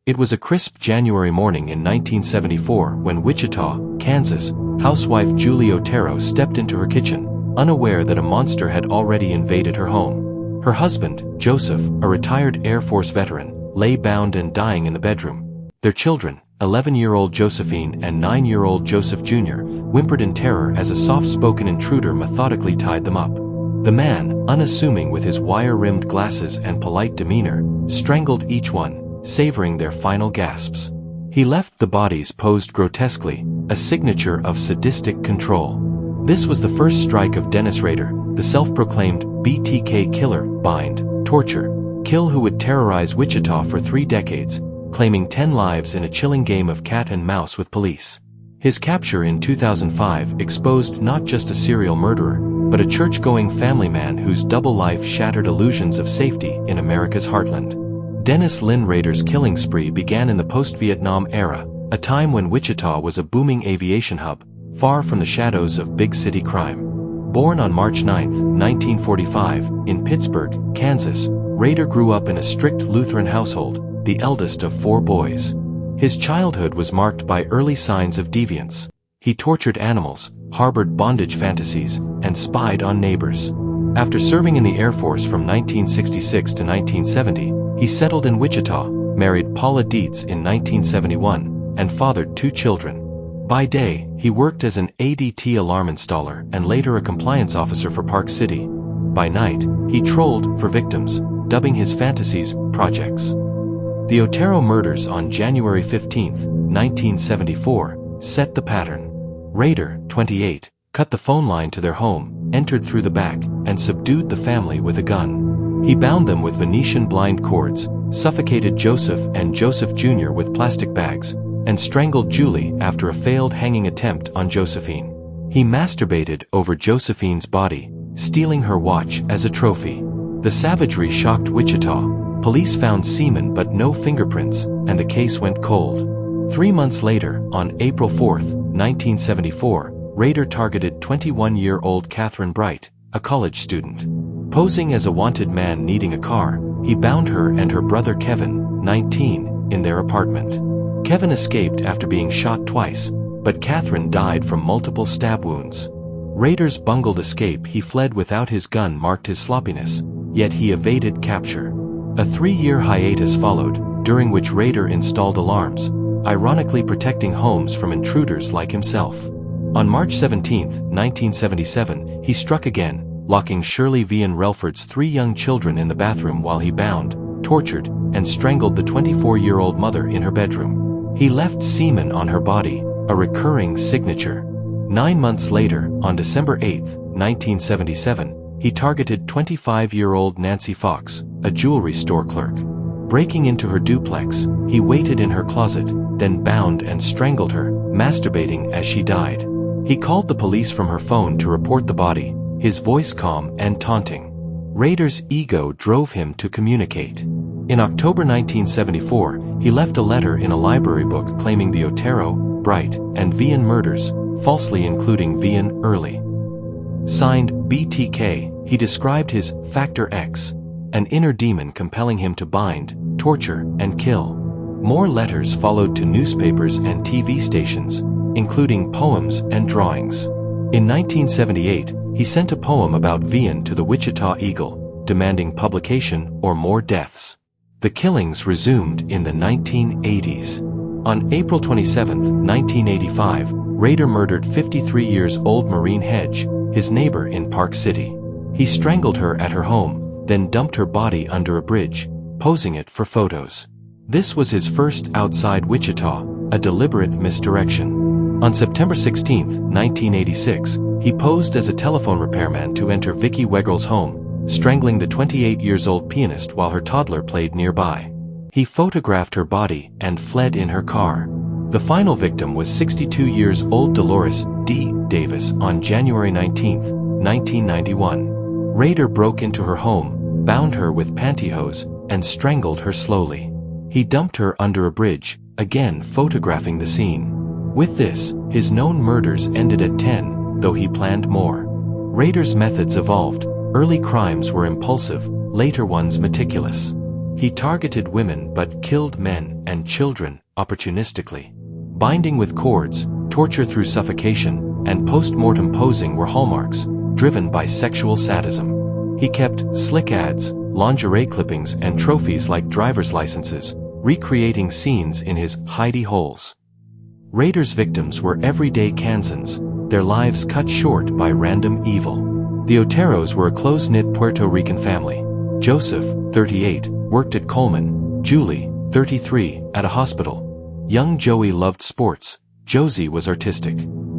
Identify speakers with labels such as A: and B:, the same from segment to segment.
A: It was a crisp January morning in 1974 when Wichita, Kansas, housewife Julie Otero stepped into her kitchen, unaware that a monster had already invaded her home. Her husband, Joseph, a retired Air Force veteran, lay bound and dying in the bedroom. Their children, 11-year-old Josephine and 9-year-old Joseph Jr., whimpered in terror as a soft-spoken intruder methodically tied them up. The man, unassuming with his wire-rimmed glasses and polite demeanor, strangled each one, savoring their final gasps. He left the bodies posed grotesquely, a signature of sadistic control. This was the first strike of Dennis Rader, the self-proclaimed BTK Killer, bind, torture, kill who would terrorize Wichita for 3 decades, claiming 10 lives in a chilling game of cat and mouse with police. His capture in 2005 exposed not just a serial murderer, but a church-going family man whose double life shattered illusions of safety in America's heartland. Dennis Lynn Rader's killing spree began in the post-Vietnam era, a time when Wichita was a booming aviation hub, far from the shadows of big city crime. Born on March 9, 1945, in Pittsburgh, Kansas, Rader grew up in a strict Lutheran household, the eldest of 4 boys. His childhood was marked by early signs of deviance. He tortured animals, harbored bondage fantasies, and spied on neighbors. After serving in the Air Force from 1966 to 1970, he settled in Wichita, married Paula Dietz in 1971, and fathered 2 children. By day, he worked as an ADT alarm installer and later a compliance officer for Park City. By night, he trolled for victims, dubbing his fantasies projects. The Otero murders on January 15, 1974, set the pattern. Rader, 28, cut the phone line to their home, entered through the back, and subdued the family with a gun. He bound them with Venetian blind cords, suffocated Joseph and Joseph Jr. with plastic bags, and strangled Julie after a failed hanging attempt on Josephine. He masturbated over Josephine's body, stealing her watch as a trophy. The savagery shocked Wichita. Police found semen but no fingerprints, and the case went cold. 3 months later, on April 4, 1974, Rader targeted 21-year-old Catherine Bright, a college student. Posing as a wanted man needing a car, he bound her and her brother Kevin, 19, in their apartment. Kevin escaped after being shot twice, but Catherine died from multiple stab wounds. Rader's bungled escape. He fled without his gun marked his sloppiness, yet he evaded capture. A 3-year hiatus followed, during which Rader installed alarms, ironically protecting homes from intruders like himself. On March 17, 1977, he struck again, locking Shirley Vian Relford's 3 young children in the bathroom while he bound, tortured, and strangled the 24-year-old mother in her bedroom. He left semen on her body, a recurring signature. 9 months later, on December 8, 1977, he targeted 25-year-old Nancy Fox, a jewelry store clerk. Breaking into her duplex, he waited in her closet, then bound and strangled her, masturbating as she died. He called the police from her phone to report the body, his voice calm and taunting. Rader's ego drove him to communicate. In October 1974, he left a letter in a library book claiming the Otero, Bright, and Vian murders, falsely including Vian early. Signed, BTK, he described his Factor X, an inner demon compelling him to bind, torture, and kill. More letters followed to newspapers and TV stations, including poems and drawings. In 1978, he sent a poem about Vian to the Wichita Eagle, demanding publication or more deaths. The killings resumed in the 1980s. On April 27, 1985, Rader murdered 53-year-old Maureen Hedge, his neighbor in Park City. He strangled her at her home, then dumped her body under a bridge, posing it for photos. This was his first outside Wichita, a deliberate misdirection. On September 16, 1986, he posed as a telephone repairman to enter Vicki Wegerle's home, strangling the 28-year-old pianist while her toddler played nearby. He photographed her body and fled in her car. The final victim was 62-year-old Dolores Davis on January 19, 1991. Rader broke into her home, bound her with pantyhose, and strangled her slowly. He dumped her under a bridge, again photographing the scene. With this, his known murders ended at 10, though he planned more. Rader's methods evolved. Early crimes were impulsive, later ones meticulous. He targeted women but killed men and children opportunistically. Binding with cords, torture through suffocation, and post-mortem posing were hallmarks, driven by sexual sadism. He kept slick ads, lingerie clippings and trophies like driver's licenses, recreating scenes in his hidey holes. Rader's victims were everyday Kansans, their lives cut short by random evil. The Oteros were a close-knit Puerto Rican family. Joseph, 38, worked at Coleman, Julie, 33, at a hospital. Young Joey loved sports, Josie was artistic.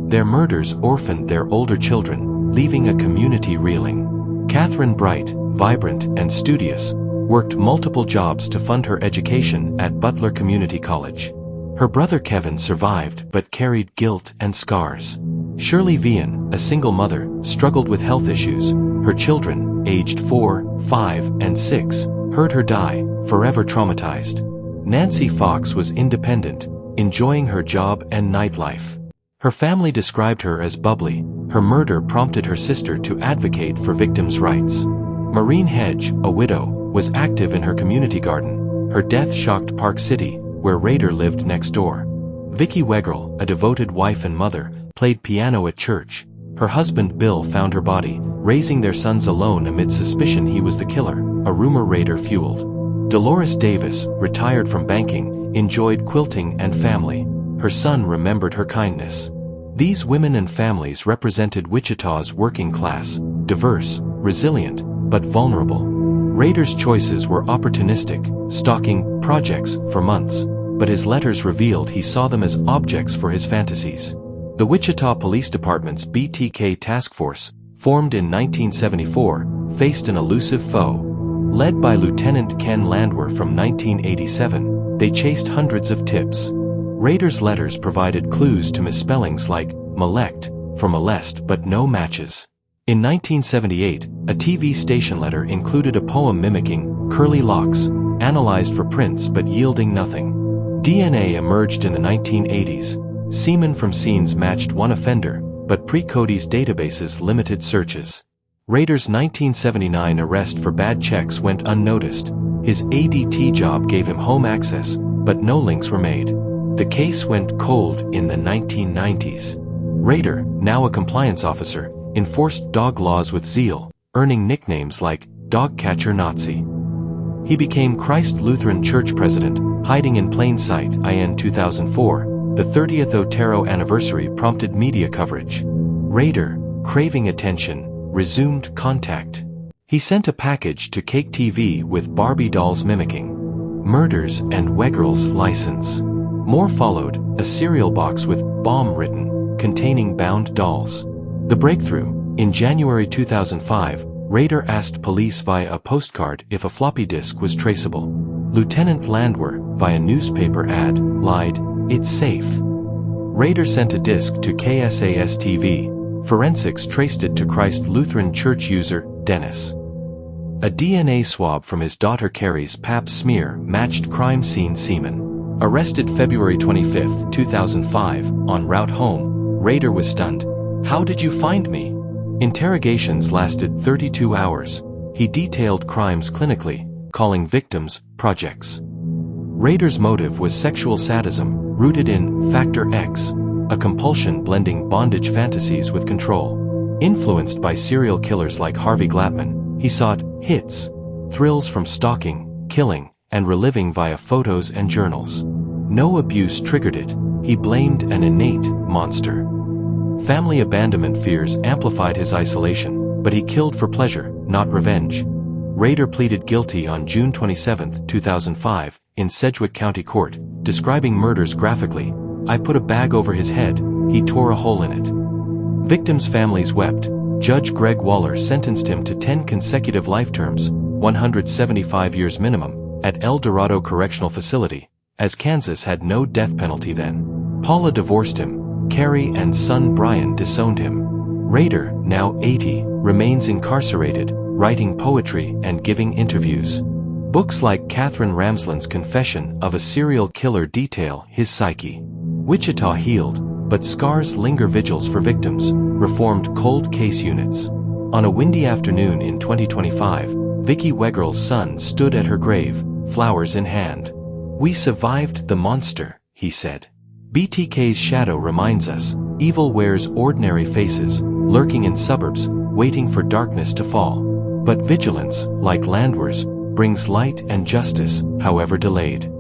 A: Their murders orphaned their older children, leaving a community reeling. Catherine, bright, vibrant, and studious, worked multiple jobs to fund her education at Butler Community College. Her brother Kevin survived but carried guilt and scars. Shirley Vian, a single mother, struggled with health issues. Her children, aged 4, 5, and 6, heard her die, forever traumatized. Nancy Fox was independent, enjoying her job and nightlife. Her family described her as bubbly. Her murder prompted her sister to advocate for victims' rights. Maureen Hedge, a widow, was active in her community garden. Her death shocked Park City, where Rader lived next door. Vicki Wegerle, a devoted wife and mother, played piano at church. Her husband Bill found her body, raising their sons alone amid suspicion he was the killer, a rumor Rader fueled. Dolores Davis, retired from banking, enjoyed quilting and family. Her son remembered her kindness. These women and families represented Wichita's working class, diverse, resilient, but vulnerable. Rader's choices were opportunistic, stalking projects for months, but his letters revealed he saw them as objects for his fantasies. The Wichita Police Department's BTK task force, formed in 1974, faced an elusive foe. Led by Lieutenant Ken Landwehr from 1987, they chased hundreds of tips. Rader's letters provided clues to misspellings like molect for molest but no matches. In 1978, a TV station letter included a poem mimicking curly locks, analyzed for prints but yielding nothing. DNA emerged in the 1980s. Semen from scenes matched one offender, but pre-Cody's databases limited searches. Rader's 1979 arrest for bad checks went unnoticed. His ADT job gave him home access, but no links were made. The case went cold in the 1990s. Rader, now a compliance officer, enforced dog laws with zeal, earning nicknames like Dog Catcher Nazi. He became Christ Lutheran Church president, hiding in plain sight. In 2004, the 30th Otero anniversary prompted media coverage. Rader, craving attention, resumed contact. He sent a package to Cake TV with Barbie dolls mimicking murders and Wegerle's license. More followed, a cereal box with bomb written, containing bound dolls. The breakthrough, in January 2005, Rader asked police via a postcard if a floppy disk was traceable. Lieutenant Landwehr, via newspaper ad, lied, "It's safe." Rader sent a disk to KSAS-TV. Forensics traced it to Christ Lutheran Church user, Dennis. A DNA swab from his daughter Carrie's pap smear matched crime scene semen. Arrested February 25, 2005, en route home, Rader was stunned. "How did you find me?" Interrogations lasted 32 hours. He detailed crimes clinically, calling victims projects. Rader's motive was sexual sadism, rooted in Factor X, a compulsion blending bondage fantasies with control. Influenced by serial killers like Harvey Glattman, he sought hits, thrills from stalking, killing, and reliving via photos and journals. No abuse triggered it. He blamed an innate monster. Family abandonment fears amplified his isolation, but he killed for pleasure, not revenge. Rader pleaded guilty on June 27, 2005, in Sedgwick County Court, describing murders graphically. "I put a bag over his head, he tore a hole in it." Victims' families wept. Judge Greg Waller sentenced him to 10 consecutive life terms, 175 years minimum, at El Dorado Correctional Facility, as Kansas had no death penalty then. Paula divorced him. Carrie and son Brian disowned him. Rader, now 80, remains incarcerated, writing poetry and giving interviews. Books like Katherine Ramsland's Confession of a Serial Killer detail his psyche. Wichita healed, but scars linger. Vigils for victims, reformed cold case units. On a windy afternoon in 2025, Vicki Wegerle's son stood at her grave, flowers in hand. "We survived the monster," he said. BTK's shadow reminds us, evil wears ordinary faces, lurking in suburbs, waiting for darkness to fall. But vigilance, like Landwehr's, brings light and justice, however delayed.